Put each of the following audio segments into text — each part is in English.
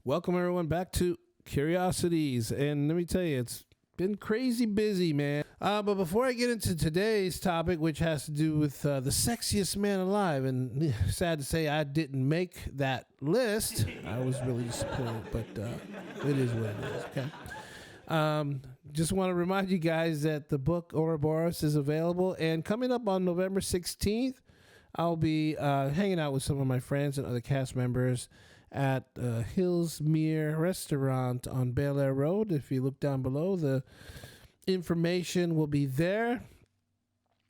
Welcome everyone back to Curiosities, and let me tell you, it's been crazy busy, man. But before I get into today's topic, which has to do with the sexiest man alive, and sad to say I didn't make that list. I was really disappointed, but it is what it is, okay? Just want to remind you guys that the book Ouroboros is available, and coming up on November 16th, I'll be hanging out with some of my friends and other cast members at Hillsmere Restaurant on Bel Air Road. If you look down below, the information will be there.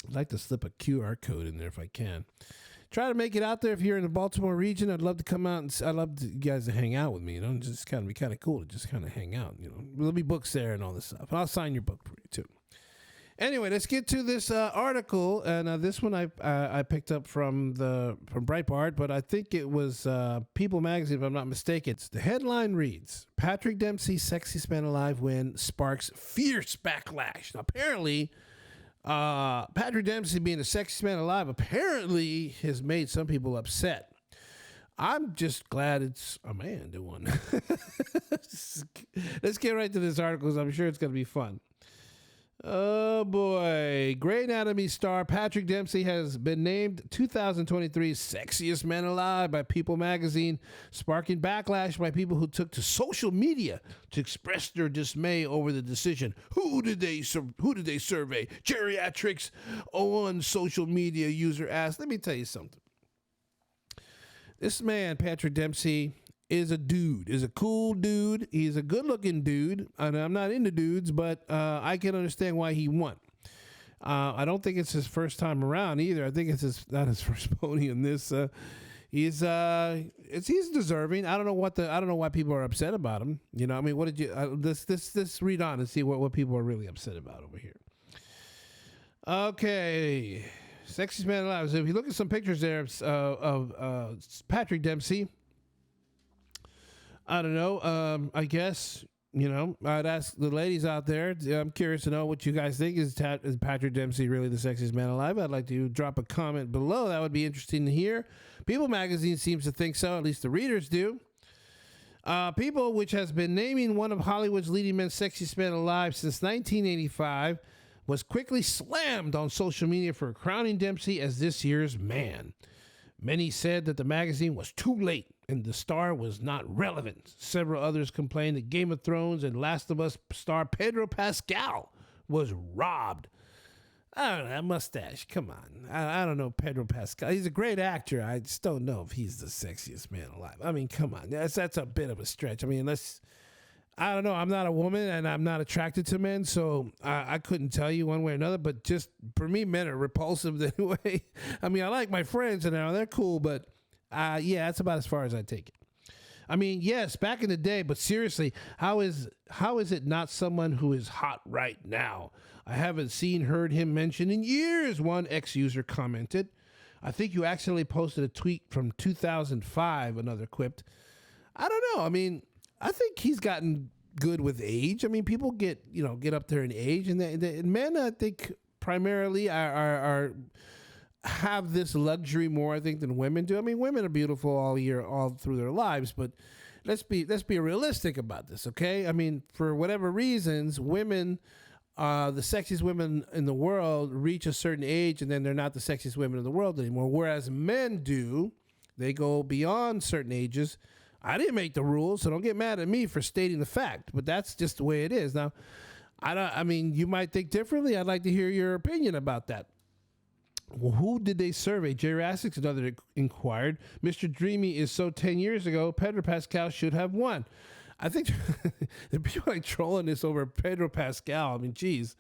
I'd like to slip a QR code in there if I can. Try to make it out there if you're in the Baltimore region. I'd love to come out and I'd love you guys to hang out with me. You know, just kind of be kind of cool to just kind of hang out. You know, there'll be books there and all this stuff. And I'll sign your book for you too. Anyway, let's get to this article, and this one I picked up from Breitbart, but I think it was People Magazine, if I'm not mistaken. The headline reads: Patrick Dempsey, sexiest man alive, win sparks fierce backlash. Now, apparently, Patrick Dempsey being the sexiest man alive apparently has made some people upset. I'm just glad it's a man doing. Let's get right to this article, because I'm sure it's going to be fun. Oh boy. Grey Anatomy star Patrick Dempsey has been named 2023's sexiest man alive by People Magazine, sparking backlash by people who took to social media to express their dismay over the decision. Who did they survey? Geriatrics? One social media user asked. Let me tell you something. This man, Patrick Dempsey, is a cool dude. He's a good-looking dude, and I'm not into dudes, but I can understand why he won. I don't think it's his first time around either. I think it's not his first podium. He's deserving. I don't know why people are upset about him. You know, I mean, what did you? Let's read on and see what people are really upset about over here. Okay, sexiest man alive. So if you look at some pictures there of Patrick Dempsey. I don't know. I guess, you know, I'd ask the ladies out there. I'm curious to know what you guys think. Is Patrick Dempsey really the sexiest man alive? I'd like to drop a comment below. That would be interesting to hear. People Magazine seems to think so. At least the readers do. People, which has been naming one of Hollywood's leading men's sexiest men alive since 1985, was quickly slammed on social media for crowning Dempsey as this year's man. Many said that the magazine was too late and the star was not relevant. Several others complained that Game of Thrones and Last of Us star Pedro Pascal was robbed. I don't know, that mustache, come on. I don't know Pedro Pascal. He's a great actor. I just don't know if he's the sexiest man alive. I mean, come on. That's a bit of a stretch. I mean, I don't know. I'm not a woman and I'm not attracted to men, so I couldn't tell you one way or another. But just for me, men are repulsive anyway. I mean, I like my friends and they're cool, but yeah, that's about as far as I take it. I mean, yes, back in the day, but seriously, how is it not someone who is hot right now? I haven't heard him mentioned in years, one ex-user commented. I think you accidentally posted a tweet from 2005, another quipped. I don't know. I mean, I think he's gotten good with age. I mean, people get up there in age, and men, I think, primarily are have this luxury more, I think, than women do. I mean, women are beautiful all through their lives, but let's be realistic about this, okay? I mean, for whatever reasons, women, the sexiest women in the world reach a certain age, and then they're not the sexiest women in the world anymore. Whereas men do, they go beyond certain ages. I didn't make the rules, so don't get mad at me for stating the fact, but that's just the way it is. Now, I mean, you might think differently. I'd like to hear your opinion about that. Well, who did they survey? Geriatrics, another inquired. Mr. Dreamy is so 10 years ago, Pedro Pascal should have won. I think the people like trolling this over Pedro Pascal. I mean, geez.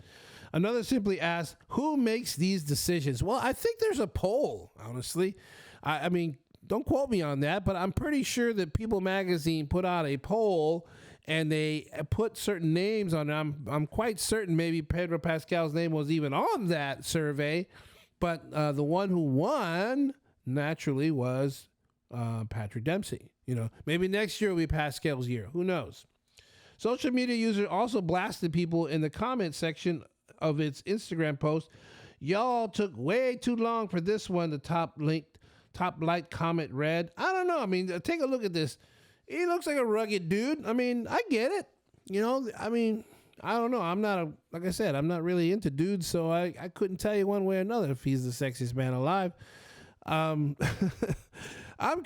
Another simply asked, who makes these decisions? Well, I think there's a poll, honestly. I mean, don't quote me on that, but I'm pretty sure that People Magazine put out a poll and they put certain names on it. I'm quite certain maybe Pedro Pascal's name was even on that survey, but the one who won naturally was Patrick Dempsey. You know, maybe next year will be Pascal's year. Who knows? Social media user also blasted people in the comment section of its Instagram post. Y'all took way too long for this one. The top light comment read. I don't know. I mean, take a look at this. he looks like a rugged dude. I mean, I get it. You know, I mean, I don't know. I'm not like I said, I'm not really into dudes, so I couldn't tell you one way or another if he's the sexiest man alive. I'm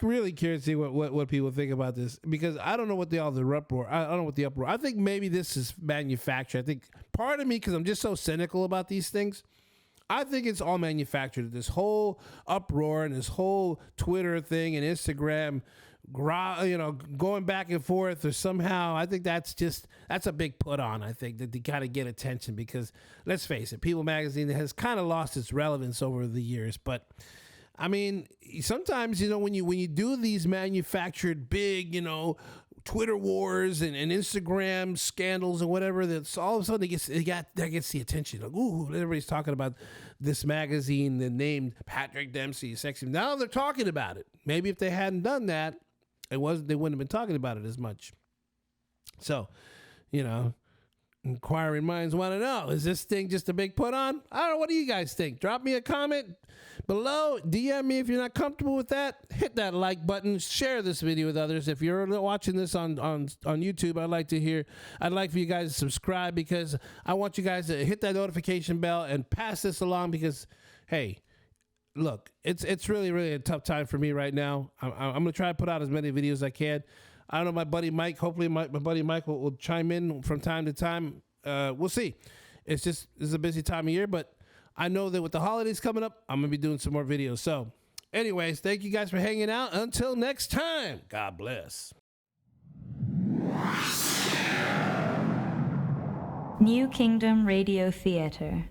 really curious to see what people think about this, because I don't know what the uproar. I don't know what the uproar. I think maybe this is manufactured. I think part of me, because I'm just so cynical about these things, I think it's all manufactured. This whole uproar and this whole Twitter thing and Instagram, going back and forth, or somehow, I think that's a big put on. I think that they got to get attention, because let's face it, People Magazine has kind of lost its relevance over the years. But I mean, sometimes, when you do these manufactured big, Twitter wars and Instagram scandals and whatever, that's all of a sudden that gets the attention. Like, ooh, everybody's talking about this magazine that named Patrick Dempsey sexy. Now they're talking about it. Maybe if they hadn't done that, they wouldn't have been talking about it as much. So, inquiring minds want to know, is this thing just a big put on? I don't know. What do you guys think? Drop me a comment below. DM me if you're not comfortable with that. Hit that like button. Share this video with others. If you're watching this on YouTube, I'd like for you guys to subscribe, because I want you guys to hit that notification bell and pass this along, because, hey, look, it's really, really a tough time for me right now. I'm going to try to put out as many videos as I can. I don't know, my buddy Mike, hopefully my buddy Mike will chime in from time to time. We'll see. This is a busy time of year, but I know that with the holidays coming up, I'm going to be doing some more videos. So anyways, thank you guys for hanging out. Until next time, God bless. New Kingdom Radio Theater.